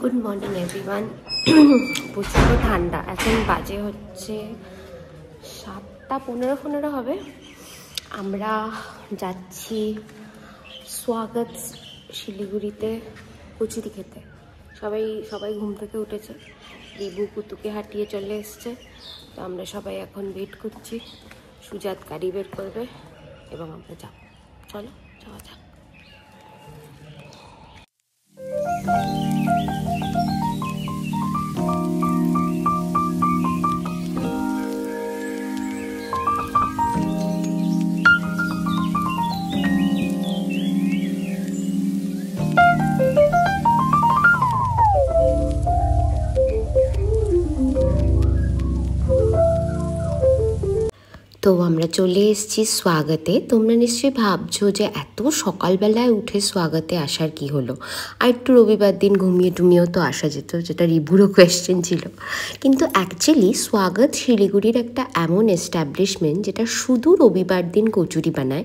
Good morning everyone. প্রচণ্ড ঠান্ডা। এখন বাজে হচ্ছে 7:15 হবে। আমরা যাচ্ছি স্বাগত শিলিগুড়িতে কচুরি খেতে। সবাই ঘুম থেকে উঠেছে। রিবু কুতুকে হাঁটিয়ে চলে এসছে। তো আমরা সবাই এখন ওয়েট করছি। সুজাত গাড়ি বের করবে এবং আমরা যাব। চলো যাওয়া যাক। তো আমরা চলে এসেছি স্বাগতে। তোমরা নিশ্চয়ই ভাবছো যে এত সকালবেলায় উঠে স্বাগতে আসার কি হলো, আর একটু রবিবার দিন ঘুমিয়ে টুমিয়েও তো আসা যেত, যেটা রিভুরও কোয়েশ্চেন ছিল। কিন্তু অ্যাকচুয়ালি স্বাগত শিলিগুড়ির একটা এমন এস্টাবলিশমেন্ট যেটা শুধু রবিবার দিন কচুরি বানায়,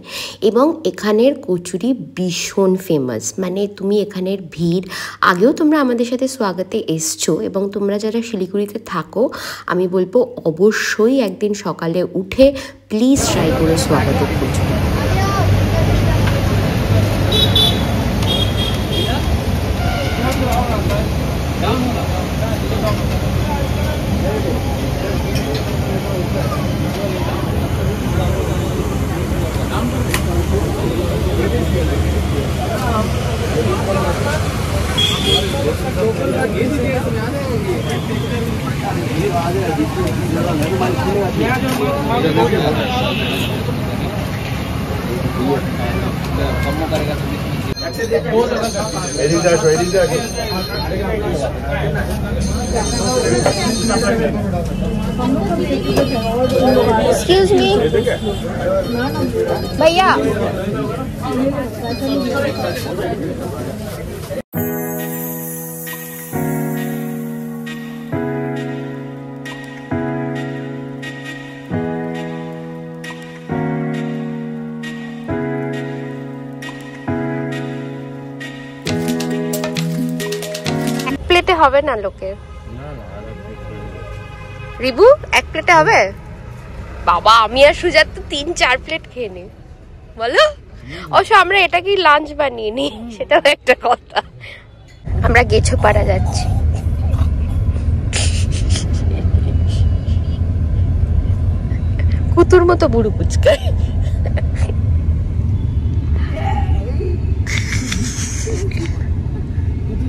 এবং এখানের কচুরি ভীষণ ফেমাস। মানে তুমি এখানের ভিড়, আগেও তোমরা আমাদের সাথে স্বাগতে এসছো, এবং তোমরা যারা শিলিগুড়িতে থাকো আমি বলবো অবশ্যই একদিন সকালে উঠে প্লিজ ট্রাই করে স্বাগতের কচুরি। Excuse me, भैया। প্লেটে হবে না লোকের? রিবু এক প্লেটে হবে? বাবা আমি আর সুজাত তো 3-4 প্লেট খেয়ে নি, বলো। অবশ্য আমরা এটা কি লাঞ্চ বানিয়ে নি, সেটাও একটা কথা। আমরা গেছোপাড়া যাচ্ছি। কুতুর মতো বুড়ো পুচকা।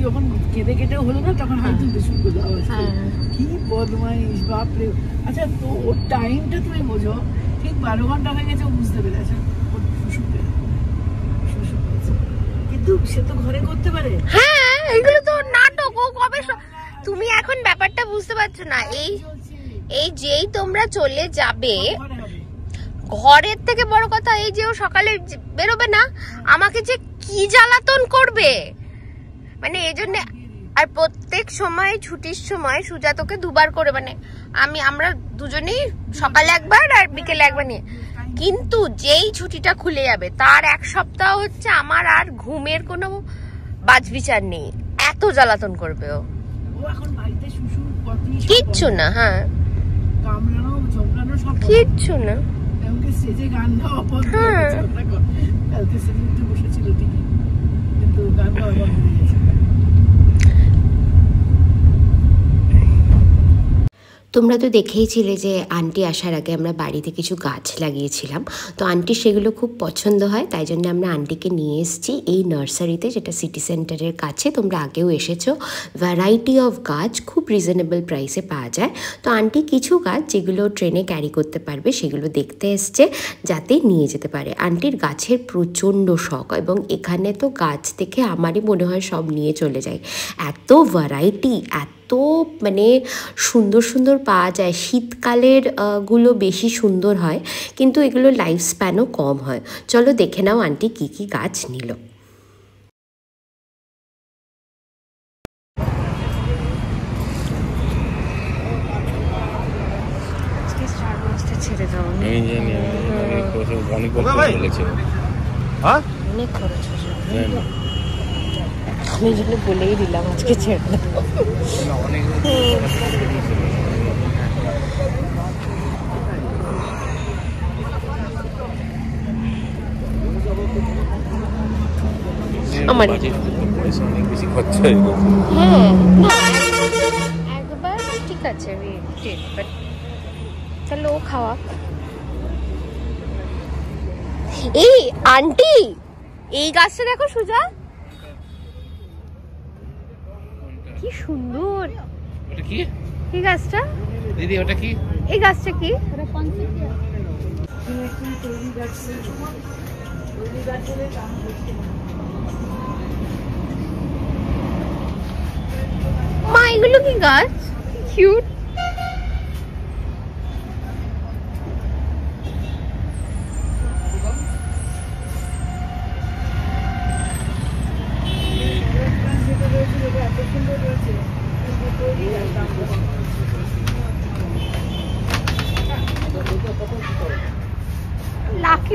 যখন কেঁদে কেটে হলো না তখন হয়তো বেশি কি বদমাইশ, বাপরে। আচ্ছা তো ওর টাইমটা তুমি বোঝো, ঠিক 12 ঘন্টা হয়ে গেছে, ও বুঝতে পেরেছে ওর শুশু পেয়েছে, কিন্তু সে তো ঘরে করতে পারে। হ্যাঁ এগুলো তো নাটক। ও কবে তুমি এখন ব্যাপারটা বুঝতে পারছো না। এই যেই তোমরা চলে যাবে, ঘরের থেকে বড় কথা এই যে ও সকালে বেরোবে না, আমাকে যে কি জ্বালাতন করবে, মানে এই জন্য। আর প্রত্যেক সময় ছুটির সময় সুজাতকে দুবার করে, মানে আমরা দুজনেই সকালে একবার আর বিকেলে একবার নিয়ে। কিন্তু যেই ছুটিটা খুলে যাবে তার 1 সপ্তাহ হচ্ছে আমার আর ঘুমের কোনো বাজবিচার নেই, এত জ্বালাতন করবে ও। এখন বাড়িতে শুশু কিচ্ছু না, হ্যাঁ কামড়ানো ঝগড়ানো সব কিচ্ছু না। এমনকি স্টেজে গান গাওয়া বন্ধ হয়ে গেছে। কালকে স্টেজে বসেছিল ঠিকই, কিন্তু গান গাওয়া বন্ধ হয়ে গেছে। তোমরা তো দেখেইছিলে যে আন্টি আসার আগে আমরা বাড়িতে কিছু গাছ লাগিয়েছিলাম। তো আন্টির সেগুলো খুব পছন্দ হয়, তাই জন্য আমরা আন্টিকে নিয়ে এসেছি এই নার্সারিতে, যেটা সিটি সেন্টারের কাছে। তোমরা আগেও এসেছো। ভ্যারাইটি অফ গাছ খুব রিজনেবল প্রাইসে পাওয়া যায়। তো আন্টি কিছু গাছ যেগুলো ট্রেনে ক্যারি করতে পারবে সেগুলো দেখতে এসছে, যাতে নিয়ে যেতে পারে। আন্টির গাছের প্রচণ্ড শখ, এবং এখানে তো গাছ দেখে আমারই মনে হয় সব নিয়ে চলে যায়। এত ভ্যারাইটি, এত মানে সুন্দর সুন্দর পাওয়া যায়। শীতকালের গুলো বেশি সুন্দর হয়, কিন্তু এগুলো লাইফ স্প্যানও কম হয়। চলো দেখে নাও আন্টি কি কি গাছ নিল। ছেড়ে দাও, অনেক খরচ আমি এই জন্য বলেই দিলাম আজকে ছেড়ে দেবো। আমার হ্যাঁ একবার ঠিক আছে তাহলে ও খাওয়া। এই আন্টি এই গাছটা দেখো সুজা, কি সুন্দর। ওটা কি এই গাছটা দিদি? ওটা কি? এই গাছটা কি? মা এগুলো কি গাছ? কিউট। লাকি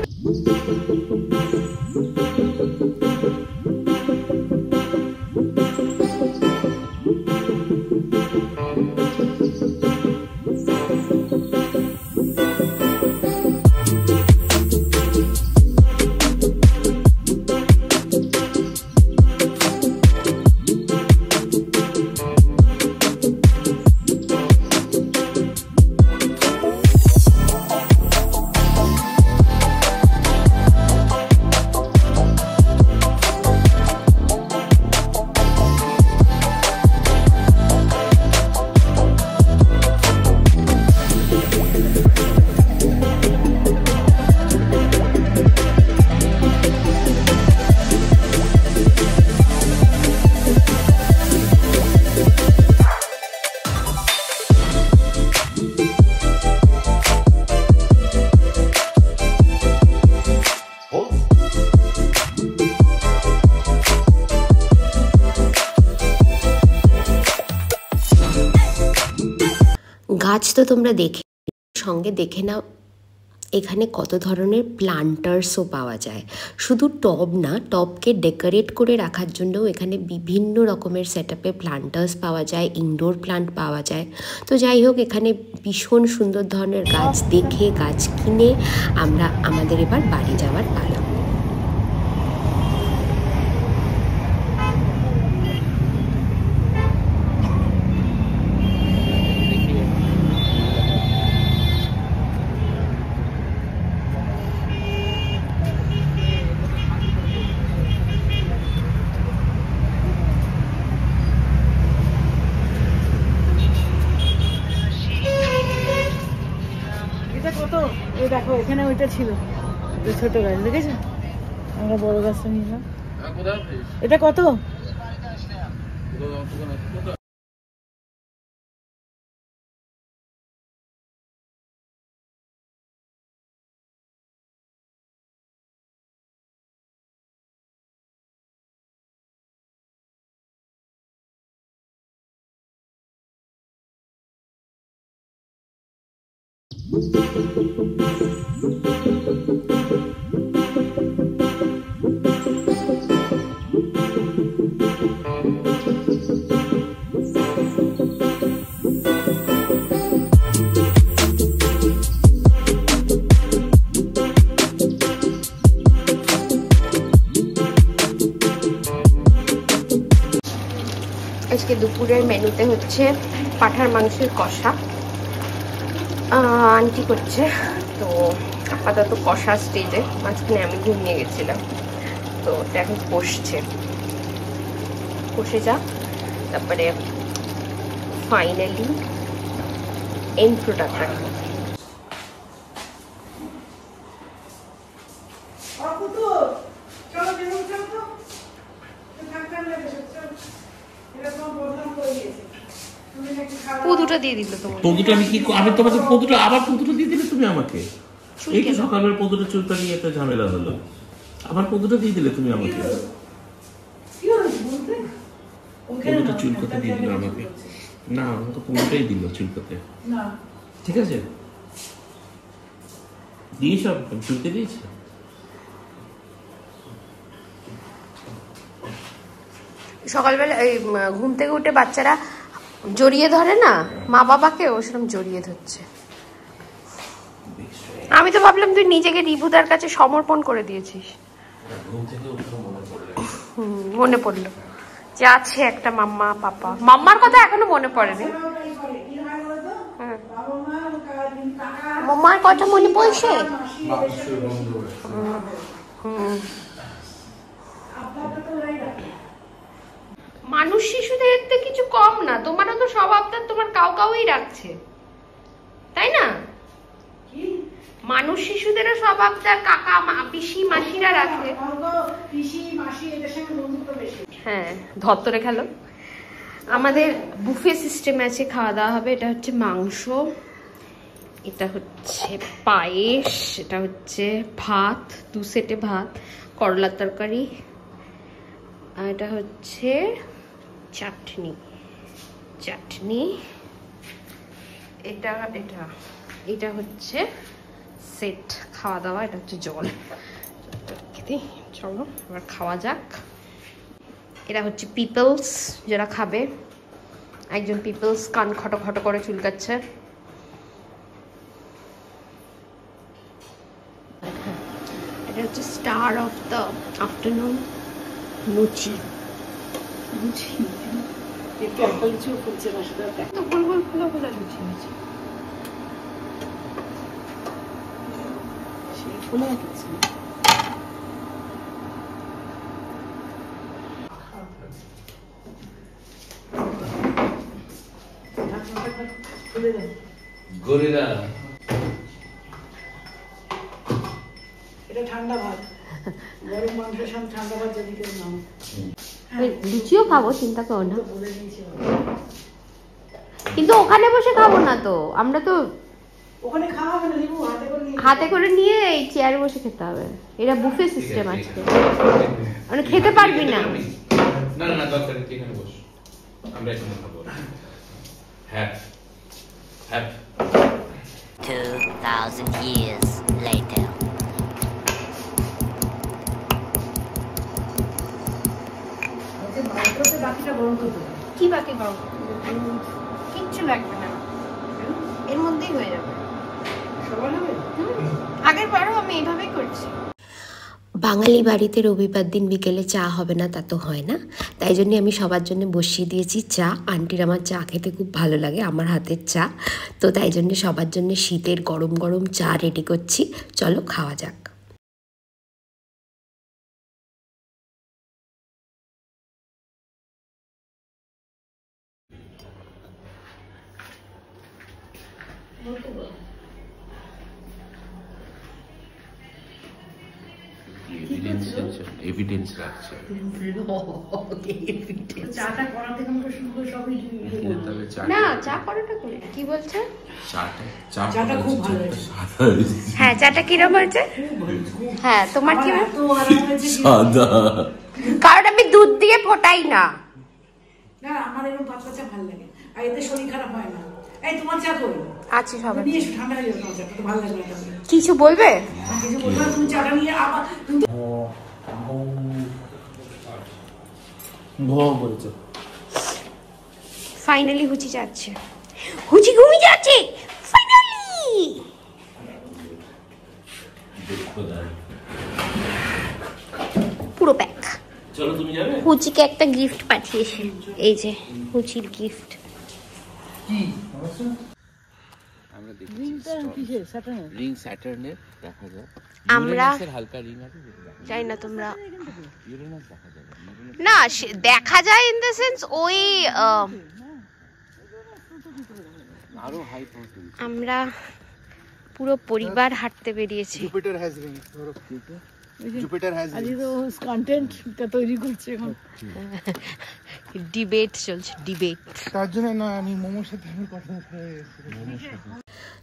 গাছ তো তোমরা দেখে সঙ্গে দেখে নাও এখানে কত ধরনের প্লান্টার্সও পাওয়া যায়। শুধু টব না, টবকে ডেকোরেট করে রাখার জন্যও এখানে বিভিন্ন রকমের সেটআপে প্লান্টার্স পাওয়া যায়, ইনডোর প্লান্ট পাওয়া যায়। তো যাই হোক, এখানে ভীষণ সুন্দর ধরনের গাছ দেখে গাছ কিনে আমরা আমাদের এবার বাড়ি যাওয়ার পালা। দেখো এখানে ওইটা ছিল, ছোট গাছ দেখেছো? আমরা বড় গাছটা নিলাম। এটা কত? আজকে দুপুরের মেনুতে হচ্ছে পাঁঠার মাংসের কষা আন্টি করছে। তো আপাতত কষা স্টেজে, মাঝখানে আমি ঘুমিয়ে গেছিলাম, তো ওটা এখন কষে যা, তারপরে ফাইনালি এন্ড প্রোডাক্ট রাখবো। পদুটা দিয়ে দিল তোমার। পদুটা আমি কি, আমি তোমাকে পদুটা আবার পদুটা দিয়ে দিলে তুমি আমাকে? এই তো সকালের পদুটা চুলটা নিয়ে একটা ঝামেলা হলো, আবার পদুটা দিয়ে দিলে তুমি আমাকে। পদুটা চুলকোতে দিয়ে দিল আমাকে। না, তো পদুটাই দিল চুলকোতে। ঠিক আছে, দিয়েছ চুলকে দিয়েছে। সকালবেলা এই ঘুম থেকে উঠে বাচ্চারা জড়িয়ে ধরে না মা বাবাকে, ও সেরকম জড়িয়ে ধরছে। আমি তো ভাবলাম তুই নিজেকে রিভুদার কাছে সমর্পণ করে দিয়েছিস। মনে পড়লো যে আছে একটা মাম্মা পাপা। মাম্মার কথা এখনো মনে পড়েনি। মাম্মার কথা মনে পড়ছে। মানুষ শিশুদের দেখতে কিছু কম না, তোমারও তো সব আবদার তোমার কাউই রাখছে, তাই না? মানুষ শিশুদেরও সব আবদার কাকা পিসি মাসিরা রাখে। হ্যাঁ, ধত্তরে খেলো। আমাদের বুফে সিস্টেম আছে, খাওয়া দাওয়া হবে। এটা হচ্ছে মাংস, এটা হচ্ছে পায়েস, এটা হচ্ছে ভাত, 2 সেটে ভাত, করলার তরকারি, আর এটা হচ্ছে চাটনি। এটা এটা এটা হচ্ছে সেট খাওয়া দাওয়া। এটা হচ্ছে জল। চলো এবার খাওয়া যাক। এটা হচ্ছে পিপলস, যারা খাবে। একজন পিপলস কান খটো খটো করে চুলকাচ্ছে। এটা হচ্ছে স্টার অফ দ্য আফটারনুন, লুচি। তো গোল গোল খোলা লুচি আছে। এটা ঠান্ডা ভাত, গরম মাংসের সঙ্গে ঠান্ডা ভাত যদি কেউ নাও। লুচিও খাবো, চিন্তা করো না, কিন্তু ওখানে বসে খাবো না তো। আমরা তো ওখানে খাওয়া হবে না, হাতে করে নিয়ে এই চেয়ারে বসে খেতে হবে। এটা বুফে সিস্টেম আজকে, মানে খেতে পারবি না। না না না, দরকার নেই, এখানে বস, আমরা এখানে খাবো। হ্যাঁ হ্যাঁ। 2000 years later. কি বাকি গরম? কিচ্ছু লাগবে না, এর মধ্যেই হয়ে যাবে। আগের বারও আমি এইভাবেই করছি। বাঙালি বাড়িতে রবিবার দিন বিকেলে চা হবে না তা তো হয় না, তাই জন্য আমি সবার জন্য বসিয়ে দিয়েছি চা। আন্টির আমার চা খেতে খুব ভালো লাগে, আমার হাতের চা, তো তাই জন্য সবার জন্য শীতের গরম গরম চা রেডি করছি। চলো খাওয়া যাক। এভিডেন্স রাখছে। চাটা করা থেকে আমরা শুরু করে সবই না, চা করাটা করে কি বলছে? চাটা খুব ভালো হয়েছে। হ্যাঁ, চাটা কিরকম হয়েছে? হ্যাঁ, তোমার কি? কারণ আমি দুধ দিয়ে ফোটাই না। না, আমার এরকম পাতলা চা ভালো লাগে, আর এতে শরীর খারাপ হয় না। এই তোমার চা কই? আচ্ছা, সবাই নিয়ে এসো, ঠান্ডা হয়ে যাবে তোমার চা, তো ভালো লাগবে না। কিছু বলবে? কিছু বলবে না, তুমি চাটা নিয়ে আবার ফাইনালি হুচি যাচ্ছে, হুচি ঘুমিয়ে যাচ্ছে ফাইনালি। পুরো প্যাক। চলো তুমি যাবে। হুচিকে একটা গিফট পাঠিয়েছে, এই যে হুচির গিফট। আমরা দেখি রিং স্যাটার্নের দেখা যায়। আমরা হালকা রিং আছে, জানি না তোমরা ইউরেনাস দেখা যাবে না, দেখা যায় ইন দ্য সেন্স ওই আরো হাই প্রোটিন। আমরা পুরো পরিবার হাঁটতে বেরিয়েছি। Jupiter has Rings, Jupiter has আজকে তো কন্টেন্টটা তৈরি করছে এখন। ডিবেট চলছে, ডিবেট। তার জন্য না, আমি মোমোর সাথে আমার কথা হয়ে গেছে।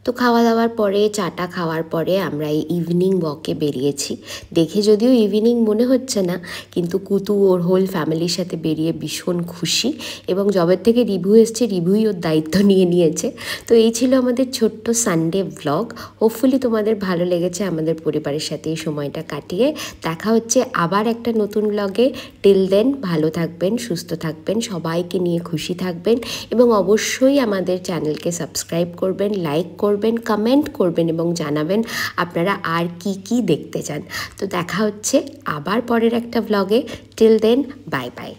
তো খাওয়া দাওয়ার পরে চাটা খাওয়ার পরে আমরা এই ইভিনিং ওয়াকে বেরিয়েছি। দেখে যদিও ইভিনিং মনে হচ্ছে না, কিন্তু কুতু ওর হোল ফ্যামিলির সাথে বেরিয়ে ভীষণ খুশি, এবং জবের থেকে রিভু এসছে, রিভুই ওর দায়িত্ব নিয়ে নিয়েছে। তো এই ছিল আমাদের ছোট্ট সানডে ব্লগ। হোপফুলি তোমাদের ভালো লেগেছে আমাদের পরিবারের সাথে এই সময়টা কাটিয়ে। দেখা হচ্ছে আবার একটা নতুন ব্লগে। টিল দেন ভালো থাকবেন, সুস্থ থাকবেন, সবাইকে নিয়ে খুশি থাকবেন, এবং অবশ্যই আমাদের চ্যানেলকে সাবস্ক্রাইব করবেন, লাইক করবেন, কমেন্ট করবেন এবং জানাবেন আপনারা আর কি কি দেখতে চান। তো দেখা হচ্ছে আবার পরের একটা ব্লগে। Till then bye by.